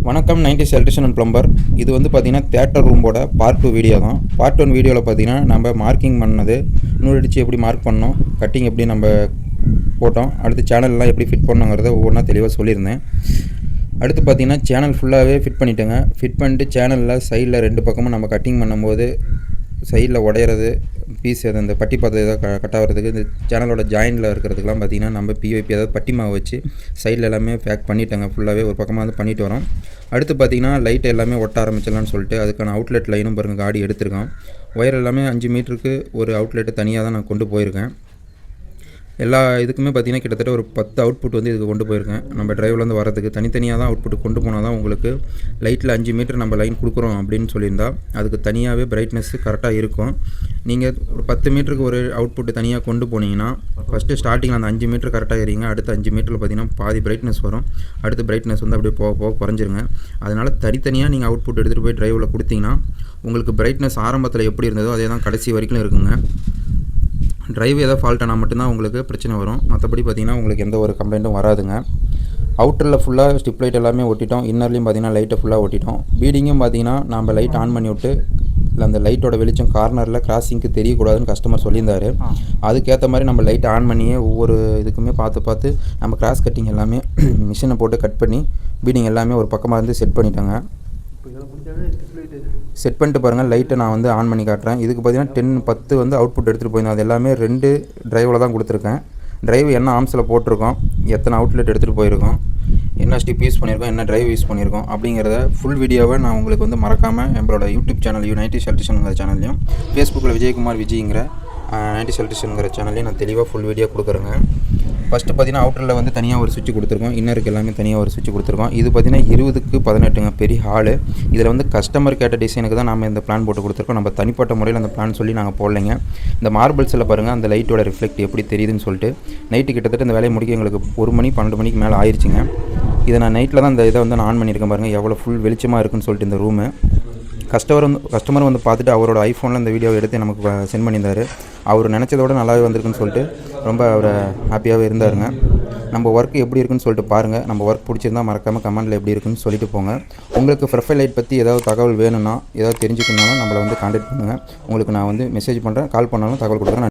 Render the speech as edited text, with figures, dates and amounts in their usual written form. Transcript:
வணக்கம் 90s electrician and plumber. இது வந்து பார்த்திங்கன்னா தியேட்டர் ரூமோட பார்ட் 2 வீடியோ தான். பார்ட் 1 வீடியோவில் பார்த்திங்கன்னா நம்ம மார்க்கிங் பண்ணது, நூல் அடித்து எப்படி மார்க் பண்ணோம், கட்டிங் எப்படி நம்ம போட்டோம், அடுத்து சேனல்லாம் எப்படி ஃபிட் பண்ணோங்கிறத ஒவ்வொன்றா தெளிவாக சொல்லியிருந்தேன். அடுத்து பார்த்திங்கன்னா சேனல் ஃபுல்லாகவே ஃபிட் பண்ணிட்டேங்க. ஃபிட் பண்ணிட்டு சேனலில் சைடில் 2 பக்கமும் நம்ம கட்டிங் பண்ணும்போது சைடில் உடையிறது, பீஸ் அது அந்த பட்டி பார்த்து எதாவது கட்டாகிறதுக்கு, இந்த சேனலோட ஜாயிண்டில் இருக்கிறதுக்கெலாம் பார்த்திங்கன்னா நம்ம பிஓபி அதாவது பட்டி மாவு வச்சு சைடில் எல்லாமே பேக் பண்ணிட்டேங்க. ஃபுல்லாகவே ஒரு பக்கமாக வந்து பண்ணிட்டு வரோம். அடுத்து பார்த்திங்கன்னா லைட் எல்லாமே ஒட்ட ஆரம்பிச்சிடலான்னு சொல்லிட்டு அதுக்கான அவுட்லெட் லைனும் பாருங்கள் காடி எடுத்திருக்கோம். ஒயர் எல்லாமே 5 மீட்டருக்கு ஒரு அவுட்லெட்டு தனியாக தான் நான் கொண்டு போயிருக்கேன். எல்லா இதுக்குமே பார்த்திங்கன்னா கிட்டத்தட்ட ஒரு 10 அவுட்புட் வந்து இதுக்கு கொண்டு போயிருக்கேன். நம்ம டிரைவ்லேருந்து வரதுக்கு தனித்தனியாக தான் அவுட்புட் கொண்டு போனால் தான் உங்களுக்கு லைட்டில் 5 மீட்டர் நம்ம லைன் கொடுக்குறோம் அப்படின்னு சொல்லியிருந்தால் அதுக்கு தனியாகவே பிரைட்னஸ்ஸு கரெக்டாக இருக்கும். நீங்கள் ஒரு 10 மீட்டருக்கு ஒரு அவுட்புட் தனியாக கொண்டு போனீங்கன்னா ஃபஸ்ட்டு ஸ்டார்டிங்கில் அந்த 5 மீட்டர் கரெக்டாக ஏறிங்க. அடுத்த 5 மீட்டரில் பார்த்திங்கன்னா பாதி பிரைட்னஸ் வரும். அடுத்து பிரைட்னஸ் வந்து அப்படியே போக போக குறைஞ்சிருங்க. அதனால் தனித்தனியாக நீங்கள் அவுட்புட் எடுத்துகிட்டு போய் டிரைவில் கொடுத்தீங்கன்னா உங்களுக்கு பிரைட்னஸ் ஆரம்பத்தில் எப்படி இருந்ததோ அதே தான் கடைசி வரைக்கும் இருக்குங்க. டிரைவ் எதாவது ஃபால்ட் ஆனால் மட்டும்தான் உங்களுக்கு பிரச்சனை வரும். மற்றபடி பார்த்திங்கன்னா உங்களுக்கு எந்த ஒரு கம்ப்ளைண்ட்டும் வராதுங்க. அவுட்டரில் ஃபுல்லாக ஸ்டிப் லைட் எல்லாமே ஒட்டிட்டோம். இன்னர்லேயும் பார்த்திங்கன்னா லைட்டை ஃபுல்லாக ஒட்டிட்டோம். பீடிங்கும் பார்த்திங்கன்னா நம்ம லைட் ஆன் பண்ணி விட்டு இல்லை அந்த லைட்டோட வெளிச்சம் கார்னரில் கிராசிங்க்கு தெரியக்கூடாதுன்னு கஸ்டமர் சொல்லியிருந்தார். அதுக்கேற்ற மாதிரி நம்ம லைட் ஆன் பண்ணியே ஒவ்வொரு இதுக்குமே பார்த்து நம்ம கிராஸ் கட்டிங் எல்லாமே மிஷினை போட்டு கட் பண்ணி பீடிங் எல்லாமே ஒரு பக்கமாக இருந்து செட் பண்ணிட்டாங்க. செட் பண்ணிட்டு பாருங்கள், லைட்டை நான் வந்து ஆன் பண்ணி காட்டுறேன். இதுக்கு பார்த்திங்கன்னா 10 வந்து அவுட்புட் எடுத்துகிட்டு போயிருந்தோம். அது எல்லாமே 2 டிரைவில் தான் கொடுத்துருக்கேன். டிரைவ் என்ன ஆம்ஸில் போட்டிருக்கோம், எத்தனை அவுட்லெட் எடுத்துகிட்டு போயிருக்கோம், என்ன ஸ்டிப் யூஸ் பண்ணியிருக்கோம், என்ன டிரைவ் யூஸ் பண்ணியிருக்கோம் அப்படிங்கிறத ஃபுல் வீடியோவை நான் உங்களுக்கு வந்து மறக்காமல் நம்மளோட யூடியூப் சேனல் 90s எலக்ட்ரிஷியனுங்கிற சேனல்லையும், ஃபேஸ்புக்கில் விஜயகுமார் விஜய்ங்கிற 90s எலக்ட்ரிஷியனுங்கிற சேனல்லையும் நான் தெளிவாக ஃபுல் வீடியோ கொடுக்குறேங்க. ஃபஸ்ட்டு பார்த்திங்கன்னா அவுட்டரில் வந்து தனியாக ஒரு சுவிட்ச் கொடுத்துருக்கோம். இன்னருக்கு எல்லாமே தனியாக ஒரு சுவிட்ச் கொடுத்துருக்கோம். இது பார்த்திங்கன்னா 20க்கு 18ங்க பெரிய ஹாலு. இதில் வந்து கஸ்டமர் கேட்ட டிசைனுக்கு தான் நம்ம இந்த பிளான் போட்டு கொடுத்துருக்கோம். நம்ம தனிப்பட்ட முறையில் அந்த பிளான் சொல்லி நாங்கள் போடலைங்க. இந்த மார்பிள்ஸில் பாருங்கள் அந்த லைட்டோட ரிஃப்ளெக்ட் எப்படி தெரியுதுன்னு சொல்லிட்டு நைட்டு கிட்டத்தட்ட இந்த வேலையை முடிக்க எங்களுக்கு 1 மணி 12 மணிக்கு மேலே ஆயிடுச்சுங்க. இதை நான் நைட்டில் தான் இந்த இதை வந்து நான் ஆன் பண்ணியிருக்கேன். பாருங்கள் எவ்வளோ ஃபுல் வெளிச்சமாக இருக்குன்னு சொல்லிட்டு இந்த ரூமு. கஸ்டமர் வந்து பார்த்துட்டு அவரோட ஐஃபோனில் இந்த வீடியோவை எடுத்து நமக்கு சென்ட் பண்ணியிருந்தார். அவர் நினச்சதோட நல்லாவே வந்திருக்குன்னு சொல்லிட்டு ரொம்ப அவர் ஹாப்பியாகவே இருந்தாருங்க. நம்ம ஒர்க் எப்படி இருக்குன்னு சொல்லிட்டு பாருங்கள். நம்ம ஒர்க் பிடிச்சிருந்தால் மறக்காமல் கமெண்ட்டில் எப்படி இருக்குன்னு சொல்லிட்டு போங்க. உங்களுக்கு ப்ரொஃபைல் லைட் பற்றி ஏதாவது தகவல் வேணும்னா, ஏதாவது தெரிஞ்சுக்கணும்னாலும் நம்மளை வந்து கான்டாக்ட் பண்ணுங்கள். உங்களுக்கு நான் வந்து மெசேஜ் பண்ணுறேன், கால் பண்ணாலும் தகவல் கொடுக்குறேன்.